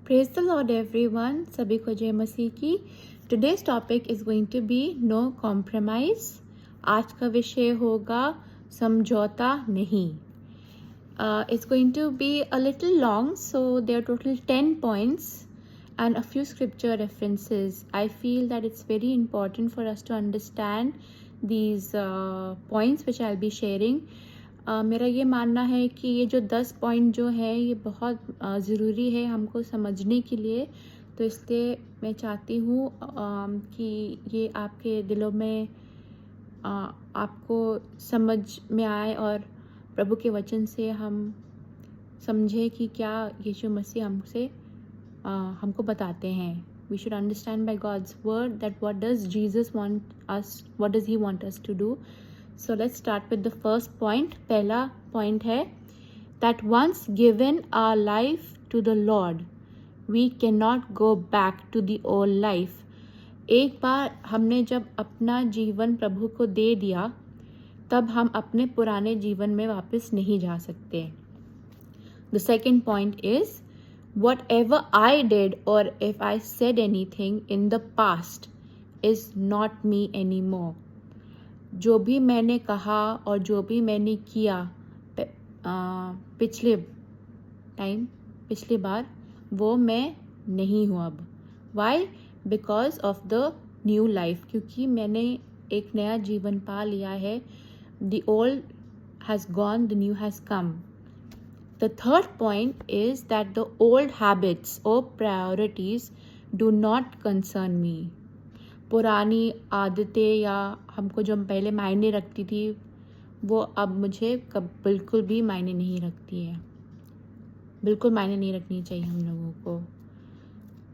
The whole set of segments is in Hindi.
प्रेज द लॉर्ड एवरीवन, सभी को जय मसीह की। Today's topic is going to be no compromise. आज का विषय होगा समझौता नहीं। It's going to be a little long, so there are total 10 points and a few scripture references. I feel that it's very important for us to understand these points which I'll be sharing. मेरा ये मानना है कि ये जो 10 पॉइंट जो है ये बहुत ज़रूरी है हमको समझने के लिए, तो इसलिए मैं चाहती हूँ कि ये आपके दिलों में आपको समझ में आए और प्रभु के वचन से हम समझे कि क्या यीशु मसीह हमको बताते हैं। We should understand by God's word that what does Jesus want us, what does he want us to do. So let's start with the first point. पहला point है that once given our life to the Lord, we cannot go back to the old life. एक बार हमने जब अपना जीवन प्रभु को दे दिया, तब हम अपने पुराने जीवन में वापस नहीं जा सकते। The second point is whatever I did or if I said anything in the past is not me anymore. जो भी मैंने कहा और जो भी मैंने किया पिछली बार, वो मैं नहीं हूँ अब। Why? Because of the new life, क्योंकि मैंने एक नया जीवन पा लिया है। The old has gone, the new has come. The third point is that the old habits और priorities do not concern me. पुरानी आदतें या हमको जो पहले मायने रखती थी, वो अब मुझे बिल्कुल भी मायने नहीं रखती है। बिल्कुल मायने नहीं रखनी चाहिए हम लोगों को।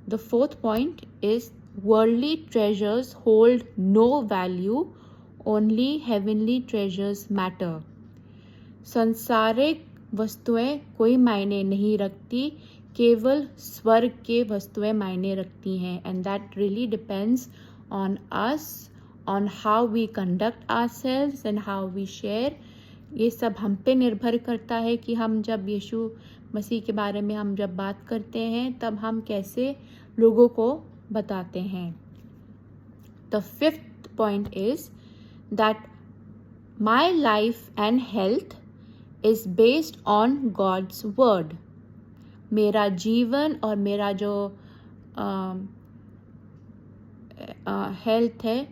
The fourth point is worldly treasures hold no value, only heavenly treasures matter. सांसारिक वस्तुएं कोई मायने नहीं रखती, केवल स्वर्ग के वस्तुएं मायने रखती हैं। And that really depends on us, on how we conduct ourselves and how we share. ये सब हम पे निर्भर करता है कि हम जब यीशु मसीह के बारे में हम जब बात करते हैं, तब हम कैसे लोगों को बताते हैं। The fifth point is that my life and health is based on God's word. मेरा जीवन और मेरा जो हेल्थ है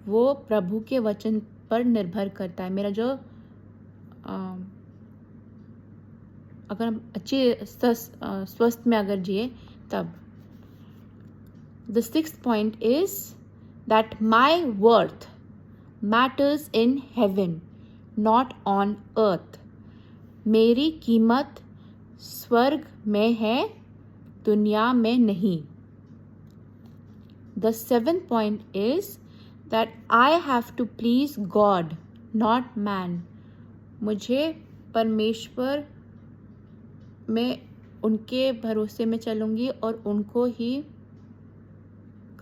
वो प्रभु के वचन पर निर्भर करता है। मेरा जो अगर हम अच्छे स्वस्थ में अगर जिए तब। The sixth point is that my worth matters in heaven, not on earth. मेरी कीमत स्वर्ग में है, दुनिया में नहीं। The seventh point is that I have to please God, not man. मुझे परमेश्वर में उनके भरोसे में चलूँगी और उनको ही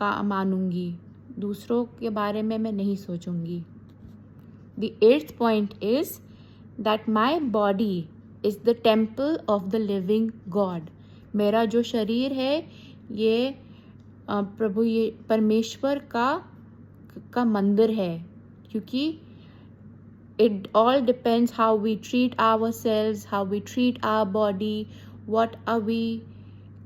मानूंगी, दूसरों के बारे में मैं नहीं सोचूंगी। The eighth point is that my body is the temple of the living God. मेरा जो शरीर है ये प्रभु ये परमेश्वर का मंदिर है, क्योंकि it all depends how we treat our selves, how we treat our body, what are we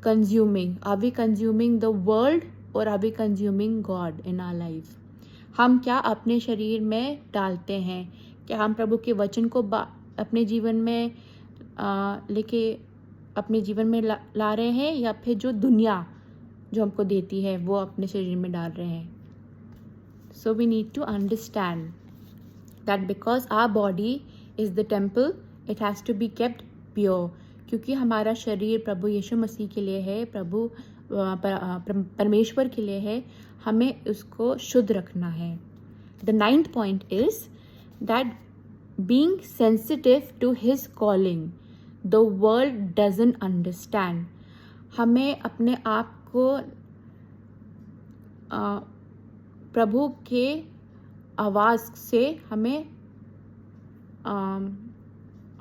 consuming. Are we consuming the world और are we consuming God in our life? हम क्या अपने शरीर में डालते हैं? क्या हम प्रभु के वचन को अपने जीवन में लेके अपने जीवन में ला रहे हैं, या फिर जो दुनिया जो हमको देती है वो अपने शरीर में डाल रहे हैं? So we need to understand that because our body is the temple, it has to be kept pure. क्योंकि हमारा शरीर प्रभु यीशु मसीह के लिए है, प्रभु परमेश्वर के लिए है, हमें उसको शुद्ध रखना है। The ninth point is that being sensitive to his calling, the world doesn't understand. हमें अपने आप को प्रभु के आवाज़ से हमें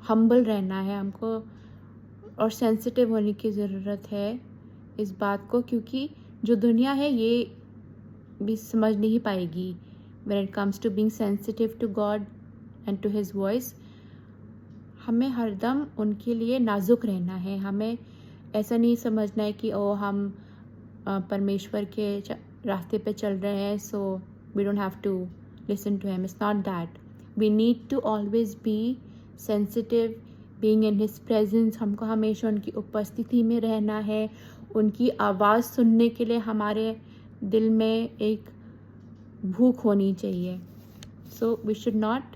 हम्बल रहना है, हमको और सेंसिटिव होने की ज़रूरत है इस बात को, क्योंकि जो दुनिया है ये भी समझ नहीं पाएगी when it comes to being sensitive to God and to His voice. हमें हरदम उनके लिए नाजुक रहना है. हमें ऐसा नहीं समझना है कि ओ हम परमेश्वर के रास्ते पे चल रहे हैं, so we don't have to listen to Him. It's not that. We need to always be sensitive, being in His presence. हमको हमेशा उनकी उपस्थिति में रहना है. उनकी आवाज़ सुनने के लिए हमारे दिल में एक भूख होनी चाहिए. So we should not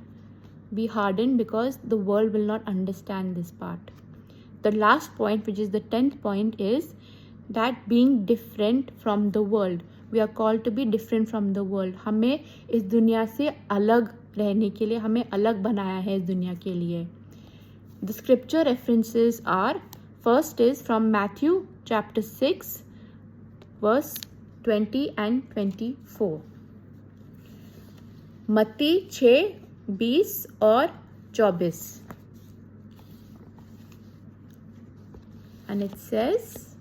be hardened because the world will not understand this part. The last point, which is the 10th point, is that being different from the world. We are called to be different from the world. हमें इस दुनिया से अलग रहने के लिए, हमें अलग बनाया है इस दुनिया के लिए. The scripture references are, first is from Matthew chapter 6 verse 20 and 24. मत्ती 6, 20 और 24. And it says,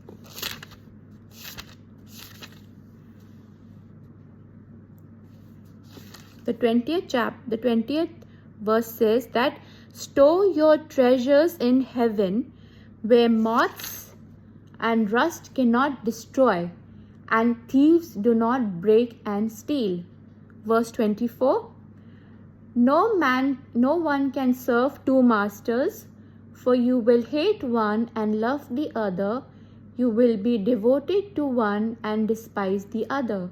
the 20th verse says that store your treasures in heaven where moths and rust cannot destroy and thieves do not break and steal. Verse 24, no one can serve two masters, for you will hate one and love the other. You will be devoted to one and despise the other.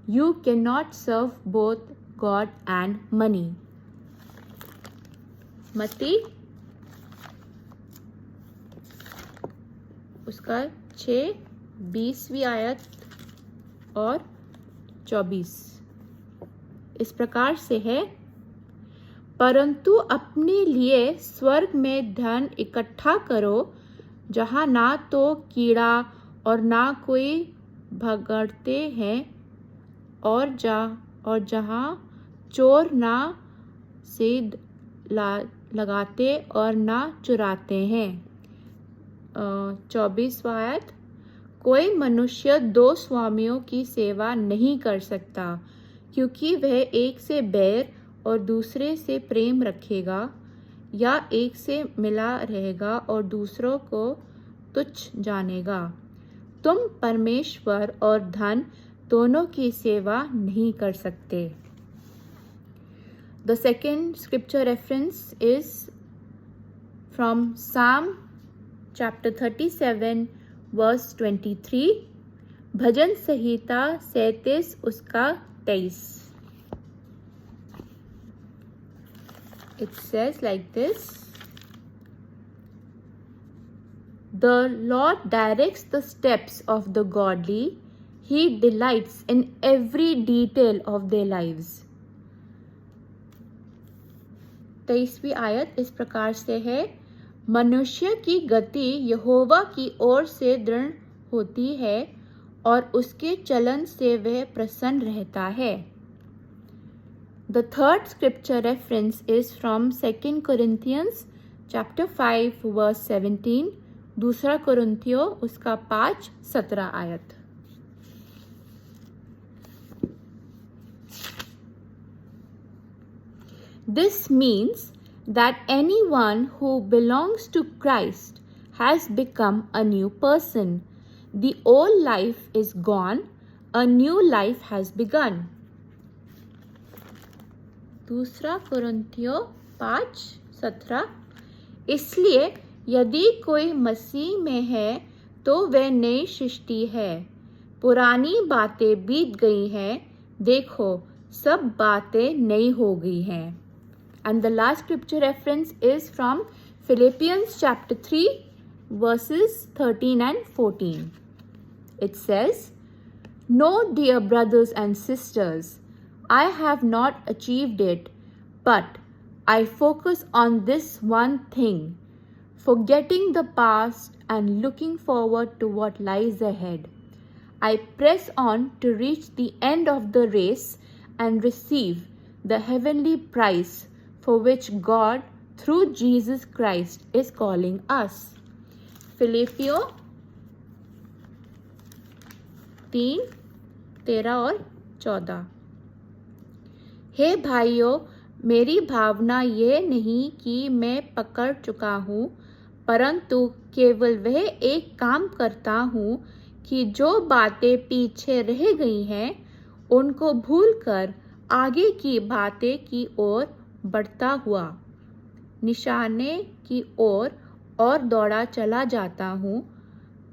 You cannot serve both God and money. मत्ती उसका 6, 20वीं आयत और 24 इस प्रकार से है, परंतु अपने लिए स्वर्ग में धन इकट्ठा करो, जहाँ ना तो कीड़ा और ना कोई भगड़ते हैं, और जहाँ चोर ना सेंध लगाते और ना चुराते हैं. 24वां आयत, कोई मनुष्य दो स्वामियों की सेवा नहीं कर सकता, क्योंकि वह एक से बैर और दूसरे से प्रेम रखेगा, या एक से मिला रहेगा और दूसरों को तुच्छ जानेगा. तुम परमेश्वर और धन दोनों की सेवा नहीं कर सकते. The second scripture reference is from Psalm chapter 37 verse 23. भजन संहिता 37 उसका 23. It says like this, the Lord directs the steps of the godly. He delights in every detail of their lives. 23वीं आयत इस प्रकार से है, मनुष्य की गति यहोवा की ओर से दृढ़ होती है और उसके चलन से वह प्रसन्न रहता है. The third scripture reference is from 2 Corinthians chapter 5 verse 17. दूसरा कुरिन्थियों उसका 5, 17 आयत. This means that anyone who belongs to Christ has become a new person. The old life is gone, a new life has begun. दूसरा कुरिन्थियों 5, 17. इसलिए यदि कोई मसीह में है तो वह नई सृष्टि है, पुरानी बातें बीत गई हैं, देखो सब बातें नई हो गई हैं. And the last scripture reference is from Philippians chapter 3 verses 13 and 14. It says, no, dear brothers and sisters, I have not achieved it, but I focus on this one thing, forgetting the past and looking forward to what lies ahead. I press on to reach the end of the race and receive the heavenly prize for which God, through Jesus Christ, is calling us. फिलिपियो 3:13 और 14। हे भाइयों, मेरी भावना ये नहीं कि मैं पकड़ चुका हूँ, परंतु केवल वह एक काम करता हूँ कि जो बातें पीछे रह गई हैं उनको भूलकर आगे की बातें की ओर बढ़ता हुआ निशाने की ओर और दौड़ा चला जाता हूँ,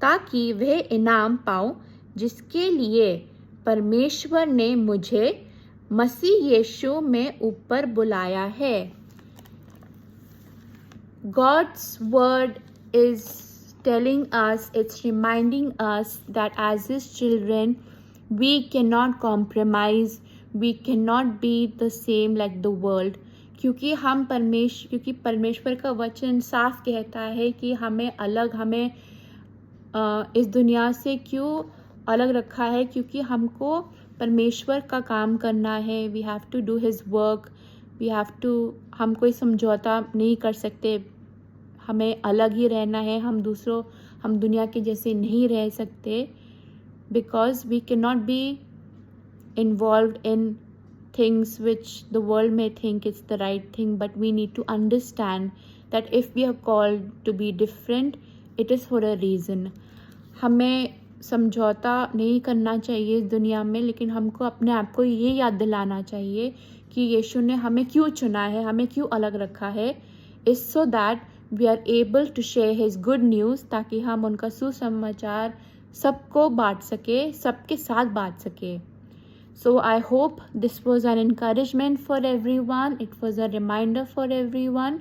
ताकि वह इनाम पाऊँ जिसके लिए परमेश्वर ने मुझे मसीह यीशु में ऊपर बुलाया है। God's word is telling us, it's reminding us that as His children, we cannot compromise, we cannot be the same like the world. क्योंकि परमेश्वर का वचन साफ कहता है कि हमें इस दुनिया से क्यों अलग रखा है, क्योंकि हमको परमेश्वर का काम करना है। We have to do his work, हम कोई समझौता नहीं कर सकते, हमें अलग ही रहना है, हम दुनिया के जैसे नहीं रह सकते, because we can not be involved in things which the world may think it's the right thing, but we need to understand that if we are called to be different, it is for a reason. हमें समझौता नहीं करना चाहिए इस दुनिया में, लेकिन हमको अपने आप को ये याद दिलाना चाहिए कि यीशु ने हमें क्यों चुना है, हमें क्यों अलग रखा है, is so that we are able to share his good news, ताकि हम उनका सुसमाचार सबको बांट सके, सबके साथ बांट सके। So I hope this was an encouragement for everyone. It was a reminder for everyone.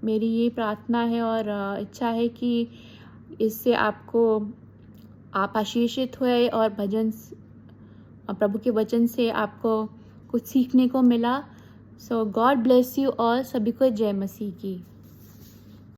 मेरी ये प्रार्थना है और इच्छा है कि इससे आप आशीषित हुए और प्रभु के वचन से आपको कुछ सीखने को मिला। So God bless you all. सभी को जय मसीह की।